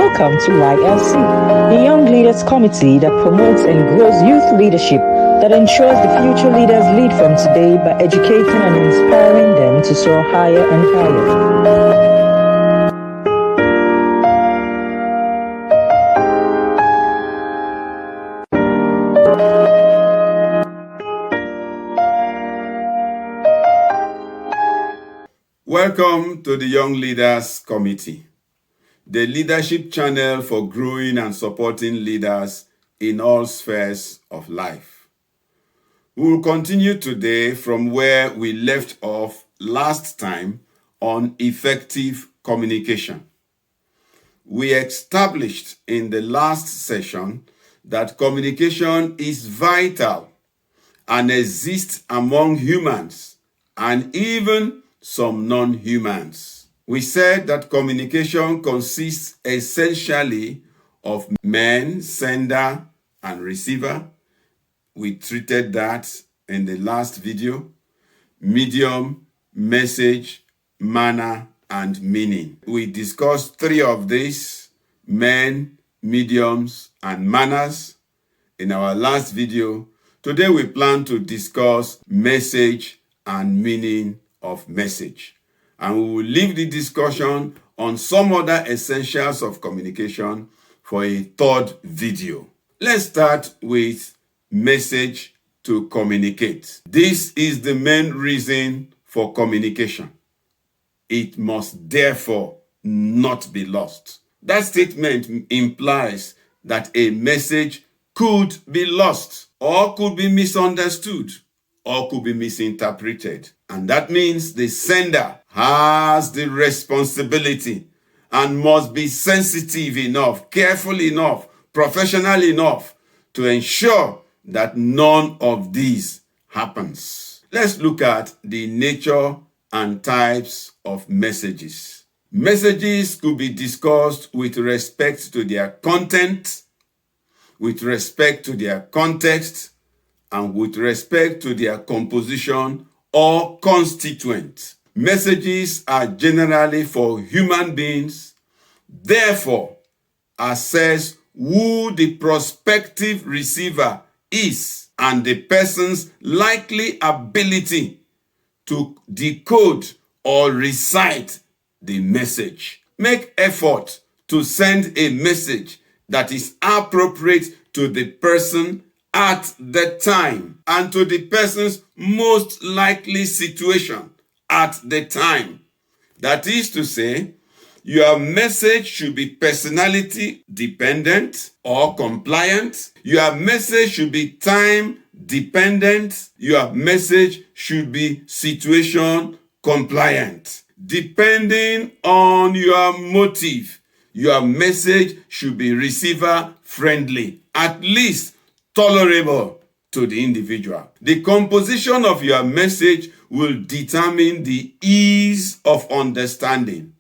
Welcome to YLC, the Young Leaders Committee that promotes and grows youth leadership that ensures the future leaders lead from today by educating and inspiring them to soar higher and higher. Welcome to the Young Leaders Committee, the leadership channel for growing and supporting leaders in all spheres of life. We will continue today from where we left off last time on effective communication. We established in the last session that communication is vital and exists among humans and even some non-humans. We said that communication consists essentially of man, sender, and receiver. We treated that in the last video. Medium, message, manner, and meaning. We discussed three of these, men, mediums, and manners, in our last video. Today we plan to discuss message and meaning of message. And we will leave the discussion on some other essentials of communication for a third video. Let's start with message to communicate. This is the main reason for communication. It must therefore not be lost. That statement implies that a message could be lost or could be misunderstood or could be misinterpreted. And that means the sender has the responsibility and must be sensitive enough, careful enough, professional enough to ensure that none of these happens. Let's look at the nature and types of messages. Messages could be discussed with respect to their content, with respect to their context, and with respect to their composition or constituent. Messages are generally for human beings. Therefore, assess who the prospective receiver is and the person's likely ability to decode or recite the message. Make effort to send a message that is appropriate to the person at the time and to the person's most likely situation at the time. That is to say, your message should be personality dependent or compliant. Your message should be time dependent. Your message should be situation compliant. Depending on your motive, your message should be receiver friendly, at least tolerable to the individual. The composition of your message will determine the ease of understanding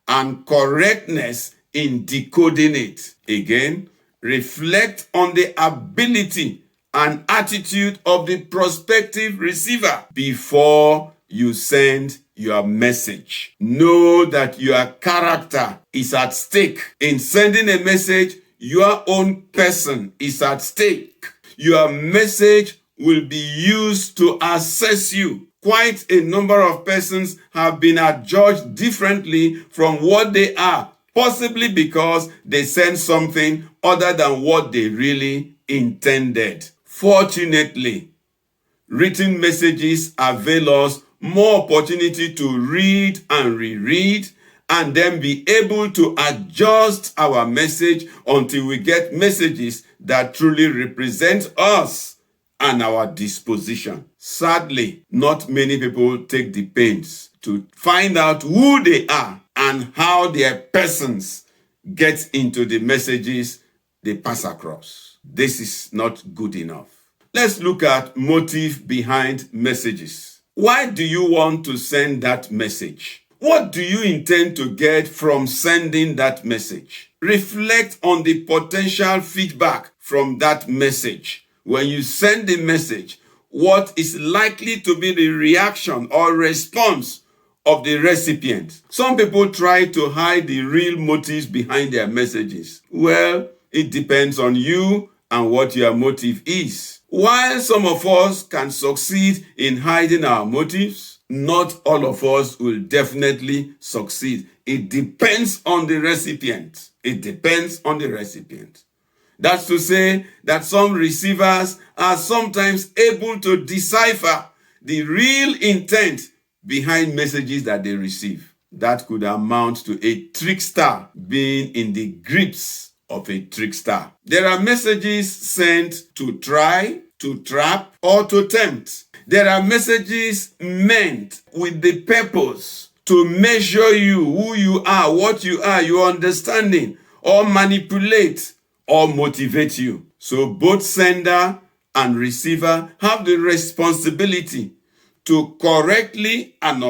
and correctness in decoding it. Again, reflect on the ability and attitude of the prospective receiver before you send your message. Know that your character is at stake. In sending a message, your own person is at stake. Your message will be used to assess you. Quite a number of persons have been adjudged differently from what they are, possibly because they sent something other than what they really intended. Fortunately, written messages avail us more opportunity to read and reread and then be able to adjust our message until we get messages that truly represent us and our disposition. Sadly, not many people take the pains to find out who they are and how their persons get into the messages they pass across. This is not good enough. Let's look at motive behind messages. Why do you want to send that message? What do you intend to get from sending that message? Reflect on the potential feedback from that message. When you send the message, what is likely to be the reaction or response of the recipient. Some people try to hide the real motives behind their messages. Well, it depends on you and what your motive is. While some of us can succeed in hiding our motives, not all of us will definitely succeed. It depends on the recipient. It depends on the recipient. That's to say that some receivers are sometimes able to decipher the real intent behind messages that they receive. That could amount to a trickster being in the grips of a trickster. There are messages sent to try, to trap, or to tempt. There are messages meant with the purpose to measure you, who you are, what you are, your understanding, or manipulate or motivate you. So both sender and receiver have the responsibility to correctly and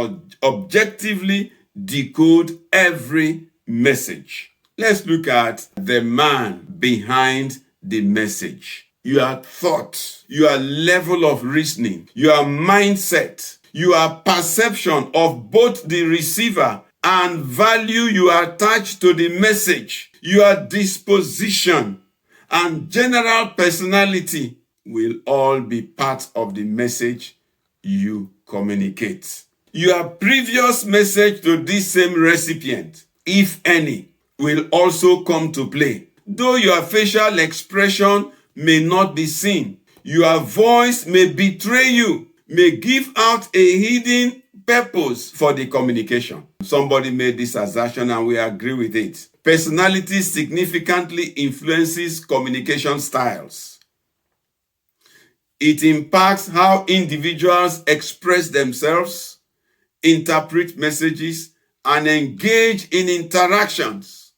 objectively decode every message. Let's look at the man behind the message. Your thought, your level of reasoning, your mindset, your perception of both the receiver and value you attach to the message, your disposition and general personality will all be part of the message you communicate. Your previous message to this same recipient, if any, will also come to play. Though your facial expression may not be seen, your voice may betray you, may give out a hidden purpose for the communication. Somebody made this assertion and we agree with it. Personality significantly influences communication styles. It impacts how individuals express themselves, interpret messages, and engage in interactions.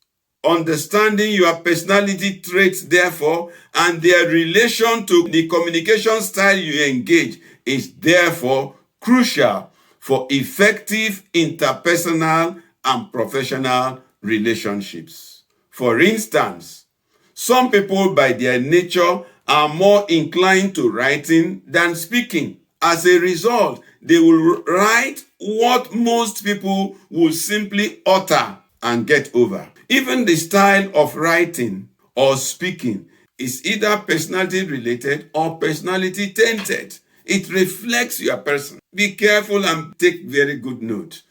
Understanding your personality traits, therefore, and their relation to the communication style you engage is therefore crucial for effective interpersonal and professional relationships. For instance, some people by their nature are more inclined to writing than speaking. As a result, they will write what most people will simply utter and get over. Even the style of writing or speaking is either personality related or personality tainted. It reflects your person. Be careful and take very good note.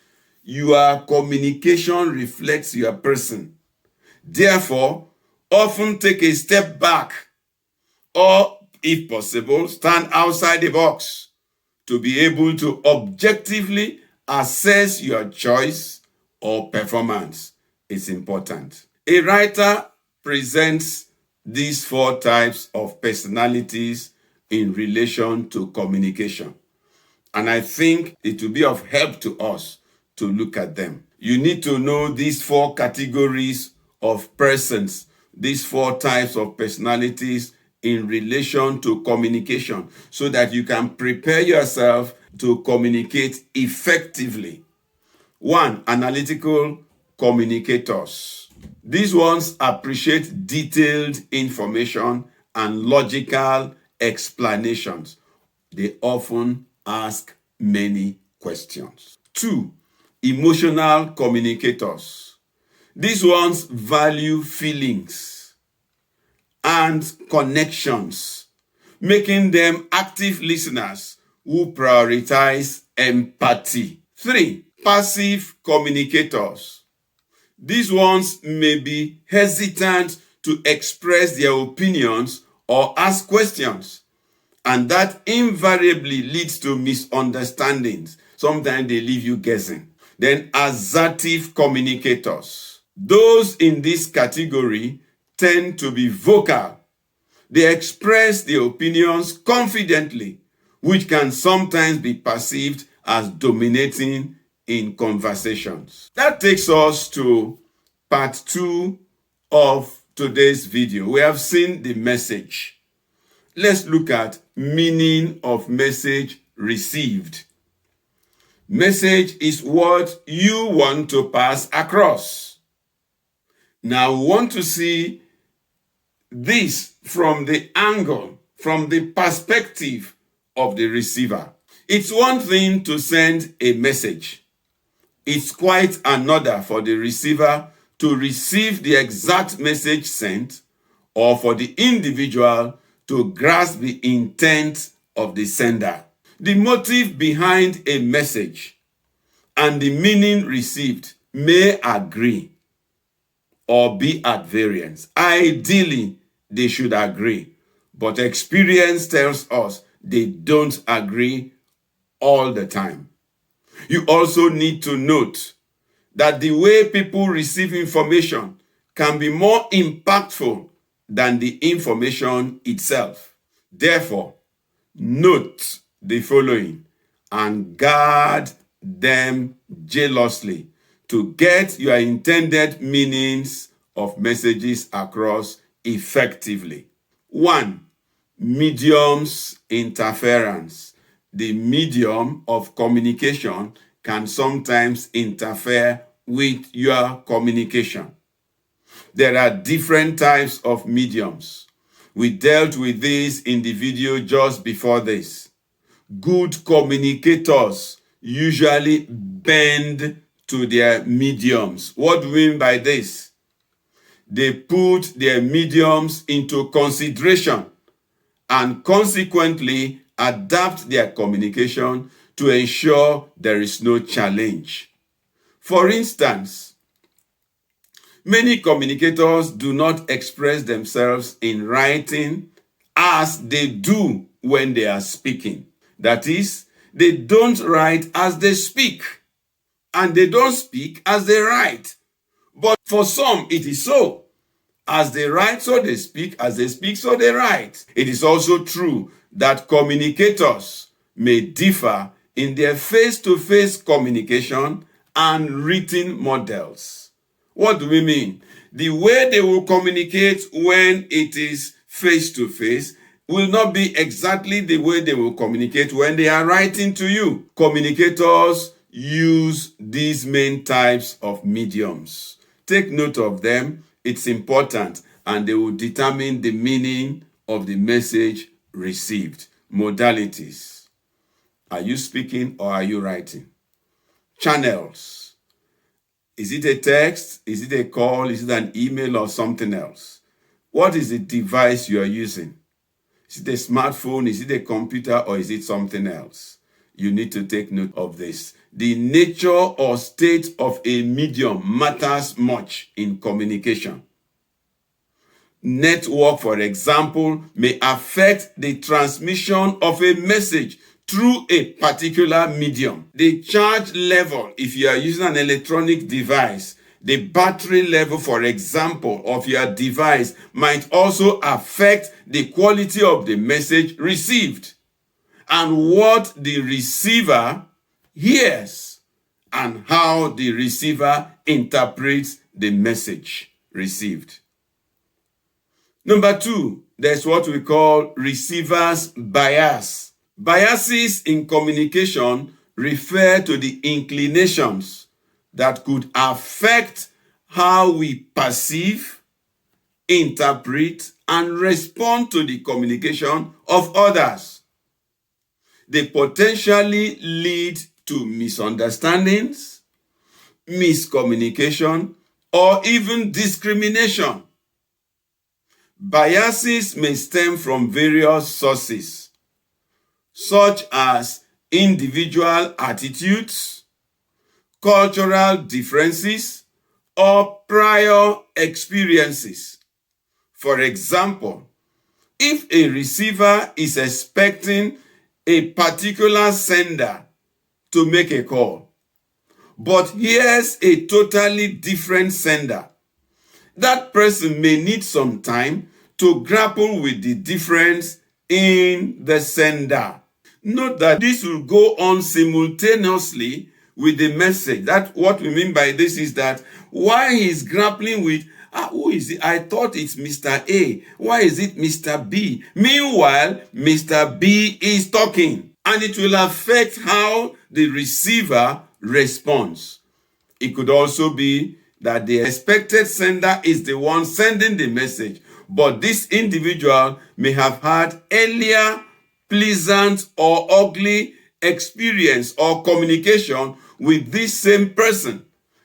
Your communication reflects your person. Therefore, often take a step back or, if possible, stand outside the box to be able to objectively assess your choice or performance. It's important. A writer presents these 4 types of personalities in relation to communication. And I think it will be of help to us to look at them. You need to know these 4 categories of persons, these 4 types of personalities in relation to communication, so that you can prepare yourself to communicate effectively. 1, analytical communicators. These ones appreciate detailed information and logical explanations. They often ask many questions. 2, emotional communicators. These ones value feelings and connections, making them active listeners who prioritize empathy. 3, passive communicators. These ones may be hesitant to express their opinions or ask questions, and that invariably leads to misunderstandings. Sometimes they leave you guessing. Then assertive communicators. Those in this category tend to be vocal. They express their opinions confidently, which can sometimes be perceived as dominating in conversations. That takes us to part 2 of today's video. We have seen the message. Let's look at meaning of message received. Message is what you want to pass across. Now we want to see this from the angle, from the perspective of the receiver. It's one thing to send a message, It's quite another for the receiver to receive the exact message sent, or for the individual to grasp the intent of the sender. The motive behind a message and the meaning received may agree or be at variance. Ideally, they should agree, but experience tells us they don't agree all the time. You also need to note that the way people receive information can be more impactful than the information itself. Therefore, note the following and guard them jealously to get your intended meanings of messages across effectively. 1. Medium's interference. The medium of communication can sometimes interfere with your communication. There are different types of mediums. We dealt with this in the video just before this. Good communicators usually bend to their mediums. What do we mean by this? They put their mediums into consideration and consequently adapt their communication to ensure there is no challenge. For instance, many communicators do not express themselves in writing as they do when they are speaking. That is, they don't write as they speak, and they don't speak as they write. But for some, it is so. As they write, so they speak. As they speak, so they write. It is also true that communicators may differ in their face-to-face communication and written models. What do we mean? The way they will communicate when it is face-to-face will not be exactly the way they will communicate when they are writing to you. Communicators use these main types of mediums. Take note of them. It's important, and they will determine the meaning of the message received. Modalities. Are you speaking or are you writing? Channels. Is it a text? Is it a call? Is it an email or something else? What is the device you are using? Is it a smartphone? Is it a computer? Or is it something else? You need to take note of this. The nature or state of a medium matters much in communication. Network, for example, may affect the transmission of a message through a particular medium. The charge level, if you are using an electronic device, the battery level, for example, of your device might also affect the quality of the message received and what the receiver hears and how the receiver interprets the message received. Number 2, there's what we call receiver's bias. Biases in communication refer to the inclinations that could affect how we perceive, interpret, and respond to the communication of others. They potentially lead to misunderstandings, miscommunication, or even discrimination. Biases may stem from various sources, such as individual attitudes, cultural differences, or prior experiences. For example, if a receiver is expecting a particular sender to make a call, but hears a totally different sender, that person may need some time to grapple with the difference in the sender. Note that this will go on simultaneously with the message. That what we mean by this is that while he's grappling with, who is it? I thought it's Mr. A. Why is it Mr. B? Meanwhile, Mr. B is talking, and it will affect how the receiver responds. It could also be that the expected sender is the one sending the message, but this individual may have had earlier pleasant or ugly experience or communication with this same person.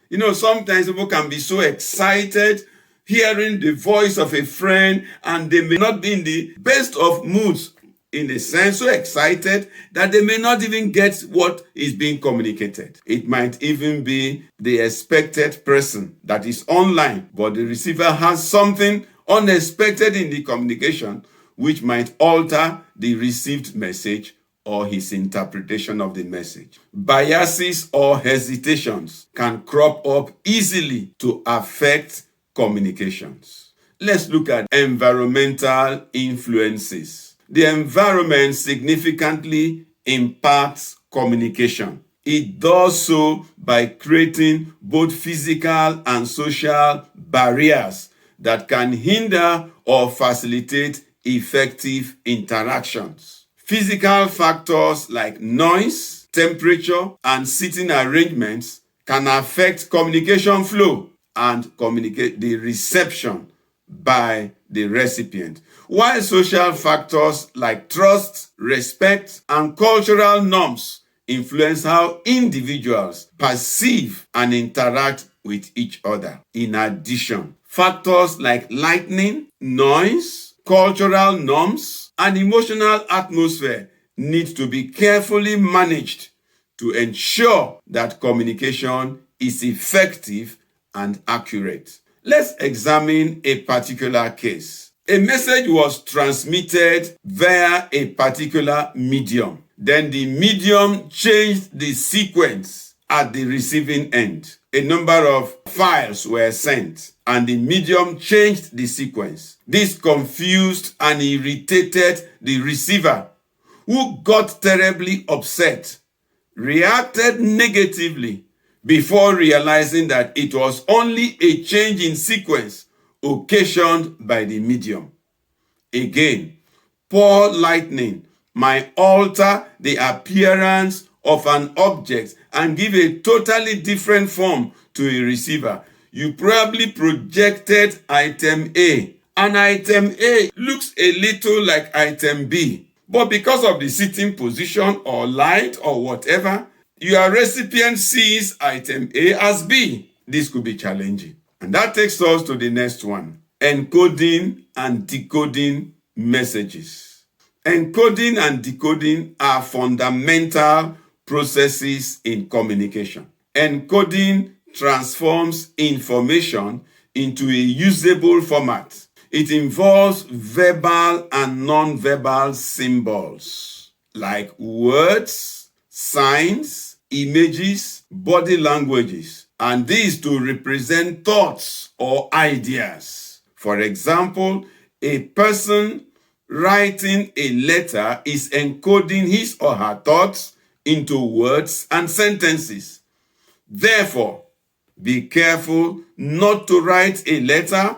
You know, sometimes people can be so excited hearing the voice of a friend, and they may not be in the best of moods, in a sense, so excited that they may not even get what is being communicated. It might even be the expected person that is online, but the receiver has something unexpected in the communication, which might alter the received message or his interpretation of the message. Biases or hesitations can crop up easily to affect communications. Let's look at environmental influences. The environment significantly impacts communication. It does so by creating both physical and social barriers that can hinder or facilitate effective interactions. Physical factors like noise, temperature, and seating arrangements can affect communication flow and communicate the reception by the recipient. While social factors like trust, respect, and cultural norms influence how individuals perceive and interact with each other. In addition, factors like lighting, noise, cultural norms, and emotional atmosphere need to be carefully managed to ensure that communication is effective and accurate. Let's examine a particular case. A message was transmitted via a particular medium. Then the medium changed the sequence at the receiving end. A number of files were sent, and the medium changed the sequence. This confused and irritated the receiver, who got terribly upset, reacted negatively before realizing that it was only a change in sequence occasioned by the medium. Again, poor lighting might alter the appearance of an object and give a totally different form to a receiver. You probably projected item A, and item A looks a little like item B. But because of the sitting position or light or whatever, your recipient sees item A as B. This could be challenging. And that takes us to the next one: encoding and decoding messages. Encoding and decoding are fundamental processes in communication. Encoding transforms information into a usable format. It involves verbal and non-verbal symbols like words, signs, images, body languages, and these to represent thoughts or ideas. For example, a person writing a letter is encoding his or her thoughts into words and sentences. Therefore, be careful not to write a letter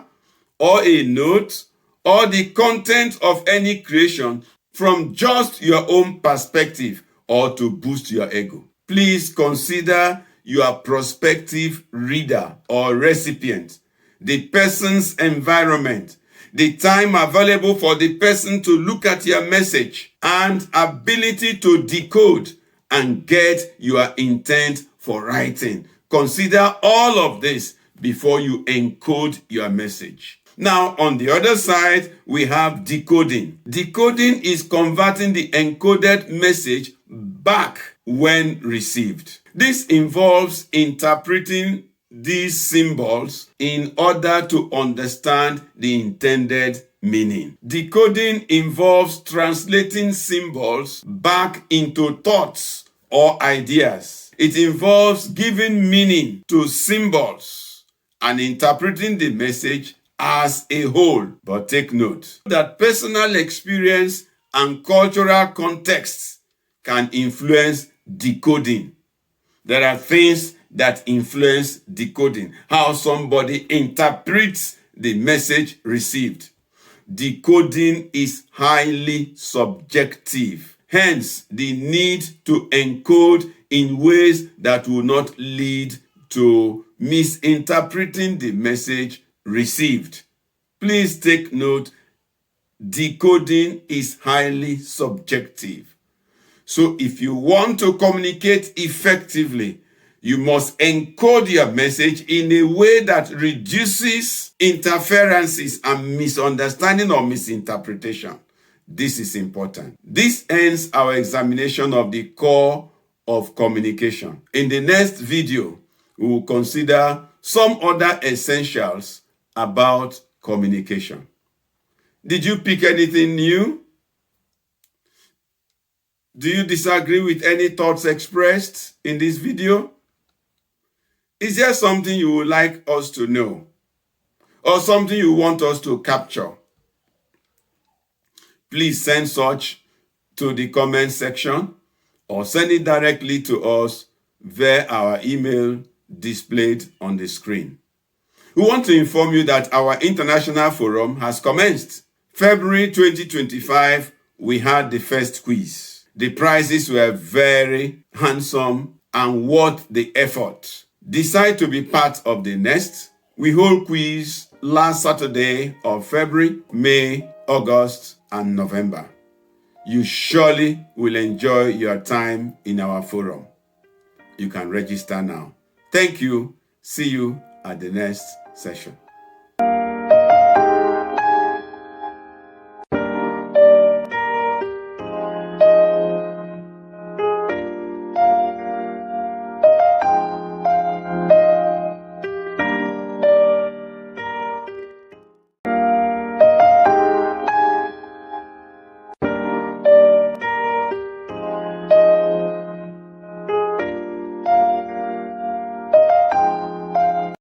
or a note or the content of any creation from just your own perspective or to boost your ego. Please consider your prospective reader or recipient, the person's environment, the time available for the person to look at your message, and ability to decode and get your intent for writing. Consider all of this before you encode your message. Now, on the other side, we have decoding. Decoding is converting the encoded message back when received. This involves interpreting these symbols in order to understand the intended meaning. Decoding involves translating symbols back into thoughts or ideas. It involves giving meaning to symbols and interpreting the message as a whole. But take note that personal experience and cultural contexts can influence decoding. There are things that influence decoding, how somebody interprets the message received. Decoding is highly subjective. Hence, the need to encode in ways that will not lead to misinterpreting the message received. Please take note, decoding is highly subjective. So if you want to communicate effectively, You must encode your message in a way that reduces interferences and misunderstanding or misinterpretation. This is important. This ends our examination of the core of communication. In the next video, we will consider some other essentials about communication. Did you pick anything new? Do you disagree with any thoughts expressed in this video? Is there something you would like us to know or something you want us to capture? Please send such to the comment section or send it directly to us via our email displayed on the screen. We want to inform you that our international forum has commenced. February 2025, we had the first quiz. The prizes were very handsome and worth the effort. Decide to be part of the next. We hold quiz last Saturday of February, May, August, and November. You surely will enjoy your time in our forum. You can register now. Thank you. See you at the next session.